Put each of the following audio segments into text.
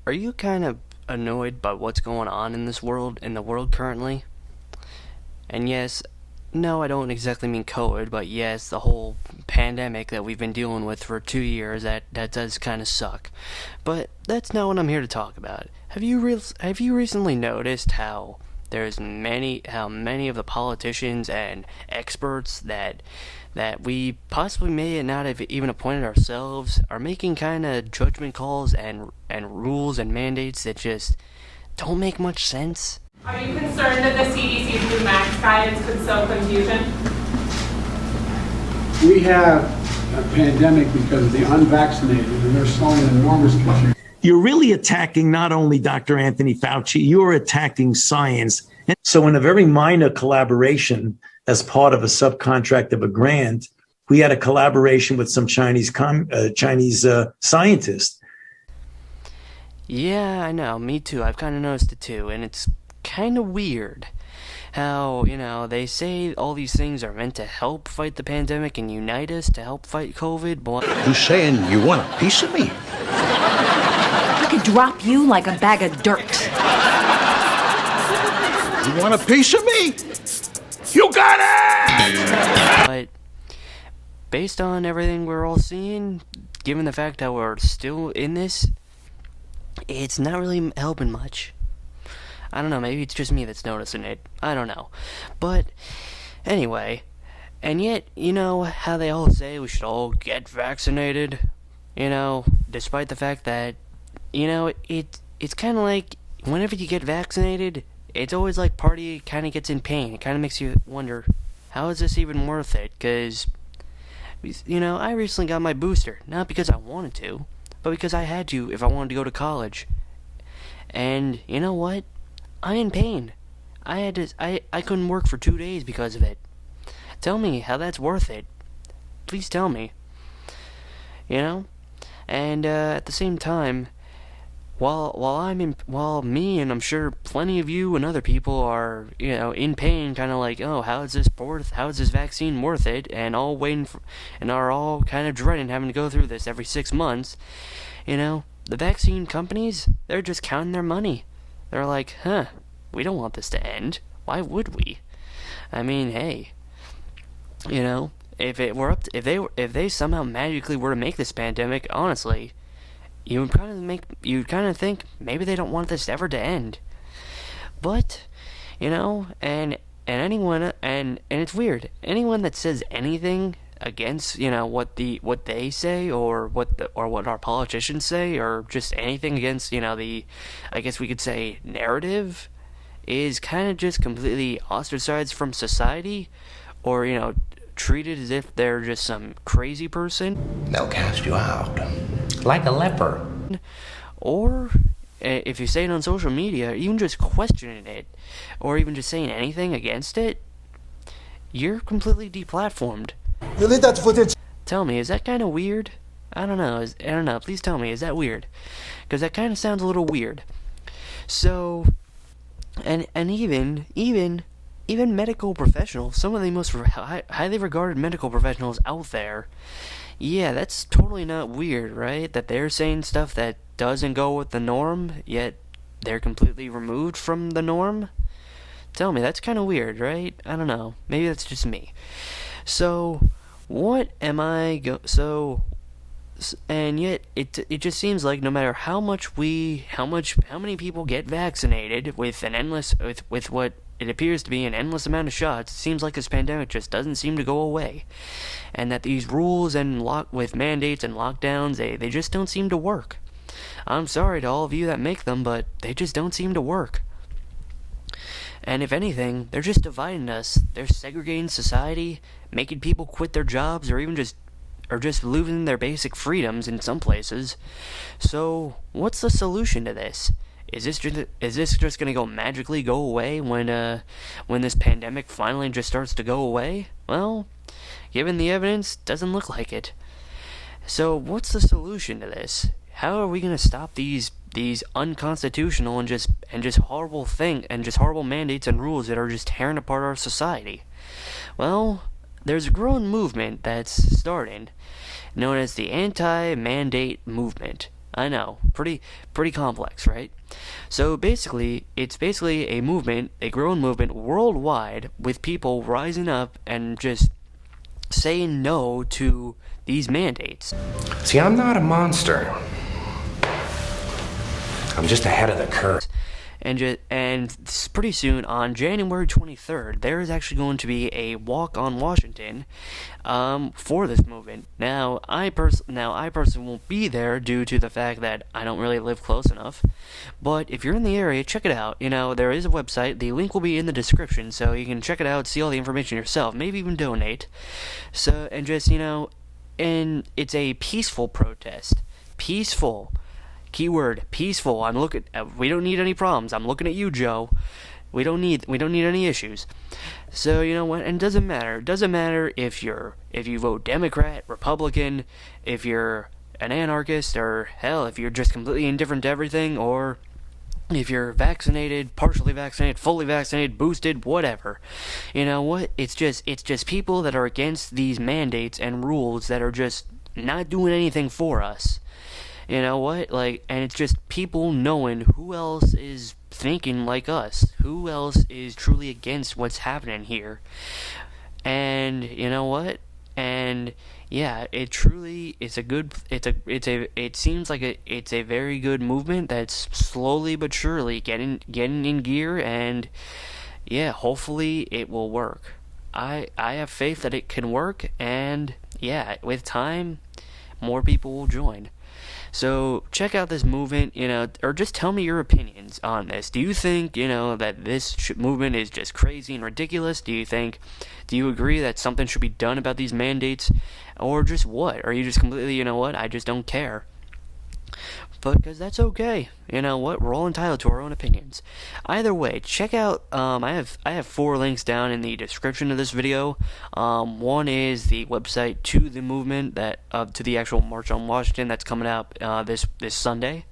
are you kind of annoyed by what's going on in this world in the world currently? And yes, no, I don't exactly mean COVID, but yes, the whole pandemic that we've been dealing with for 2 years, that does kind of suck. But that's not what I'm here to talk about. Have you recently noticed how many of the politicians and experts that we possibly may not have even appointed ourselves are making kind of judgment calls and rules and mandates that just don't make much sense? Are you concerned that the CDC's new mask guidance could sow confusion? We have a pandemic because of the unvaccinated, and they're sowing enormous confusion. You're really attacking not only Dr. Anthony Fauci, you're attacking science. And so in a very minor collaboration as part of a subcontract of a grant, we had a collaboration with some Chinese scientists. Yeah, I know, me too. I've kind of noticed it too, and it's kind of weird how, they say all these things are meant to help fight the pandemic and unite us to help fight COVID, but You saying you want a piece of me? I could drop you like a bag of dirt. You want a piece of me? You got it! but based on everything we're all seeing, given the fact that we're still in this, it's not really helping much. I don't know, maybe it's just me that's noticing it. I don't know. But anyway, and yet, how they all say we should all get vaccinated, despite the fact that, it's kind of like whenever you get vaccinated, it's always like party kind of gets in pain. It kind of makes you wonder, how is this even worth it? Because, I recently got my booster, not because I wanted to, but because I had to if I wanted to go to college. And you know what? I'm in pain. I couldn't work for 2 days because of it. Tell me how that's worth it. Please tell me. And at the same time, while me and I'm sure plenty of you and other people are, in pain, kind of like, oh, how is this vaccine worth it? And all waiting for, and are all kind of dreading having to go through this every 6 months. The vaccine companies, they're just counting their money. They're like, we don't want this to end. Why would we? I mean, hey, if if they somehow magically were to make this pandemic, honestly, you would kind of think maybe they don't want this ever to end. But, and anyone, and it's weird. Anyone that says anything against what they say or what our politicians say, or just anything against the, I guess we could say, narrative, is kind of just completely ostracized from society, or treated as if they're just some crazy person. They'll cast you out like a leper. Or if you say it on social media, even just questioning it, or even just saying anything against it, you're completely deplatformed. Delete that footage. Tell me, is that kind of weird? I don't know. Please tell me, is that weird? Because that kind of sounds a little weird. So, and even medical professionals, some of the most highly regarded medical professionals out there, yeah, that's totally not weird, right? That they're saying stuff that doesn't go with the norm, yet they're completely removed from the norm. Tell me, that's kind of weird, right? I don't know. Maybe that's just me. So, what am I and yet it just seems like no matter how many people get vaccinated with with what it appears to be an endless amount of shots, it seems like this pandemic just doesn't seem to go away, and that these rules and with mandates and lockdowns, they just don't seem to work. I'm sorry to all of you that make them, but they just don't seem to work. And if anything, they're just dividing us. They're segregating society, making people quit their jobs, or just losing their basic freedoms in some places. So, what's the solution to this? Is this just going to magically go away when this pandemic finally just starts to go away? Well, given the evidence, doesn't look like it. So, what's the solution to this? How are we going to stop these unconstitutional and just horrible mandates and rules that are just tearing apart our society? Well, there's a growing movement that's starting, known as the anti-mandate movement. I know, pretty complex, right? So basically, it's basically a movement, a growing movement worldwide with people rising up and just saying no to these mandates. See, I'm not a monster. I'm just ahead of the curve. And pretty soon, on January 23rd, there is actually going to be a walk on Washington for this movement. Now, I personally won't be there due to the fact that I don't really live close enough. But if you're in the area, check it out. You know, there is a website. The link will be in the description, so you can check it out, see all the information yourself, maybe even donate. So, and just, you know, and it's a peaceful protest. Peaceful. Keyword peaceful. I'm looking. We don't need any problems. I'm looking at you, Joe. We don't need any issues. So you know what? And it doesn't matter. It doesn't matter if you vote Democrat, Republican, if you're an anarchist, or hell, if you're just completely indifferent to everything, or if you're vaccinated, partially vaccinated, fully vaccinated, boosted, whatever. You know what? It's just people that are against these mandates and rules that are just not doing anything for us. You know what? Like, and it's just people knowing who else is thinking like us, who else is truly against what's happening here. And you know what? And yeah, it seems like it's a very good movement that's slowly but surely getting in gear, and yeah, hopefully it will work. I have faith that it can work, and yeah, with time, more people will join. So check out this movement, you know, or just tell me your opinions on this. Do you think, you know, that this movement is just crazy and ridiculous? Do you agree that something should be done about these mandates? Or just what? Are you just completely, you know what, I just don't care? But because that's okay. You know what? We're all entitled to our own opinions. Either way, check out. I have 4 links down in the description of this video. One is the website to the movement to the actual March on Washington that's coming up this Sunday.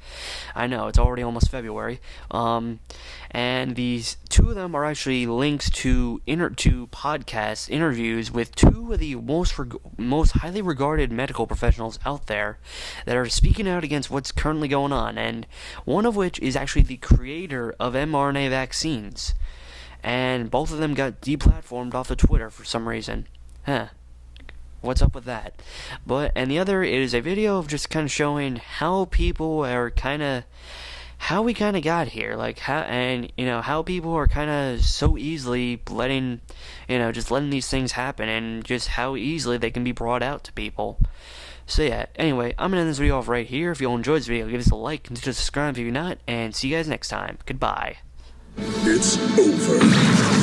I know it's already almost February. And these 2 of them are actually links to podcast interviews with 2 of the most highly regarded medical professionals out there that are speaking out against what's currently going on, and one of which is actually the creator of mRNA vaccines, and both of them got deplatformed off of Twitter for some reason. What's up with that? And the other is a video of just kind of showing how people are how we kind of got here, like how people are kind of so easily letting these things happen, and just how easily they can be brought out to people. So yeah, anyway, I'm gonna end this video off right here. If you all enjoyed this video, give us a like, consider subscribing if you're not, and see you guys next time. Goodbye. It's over.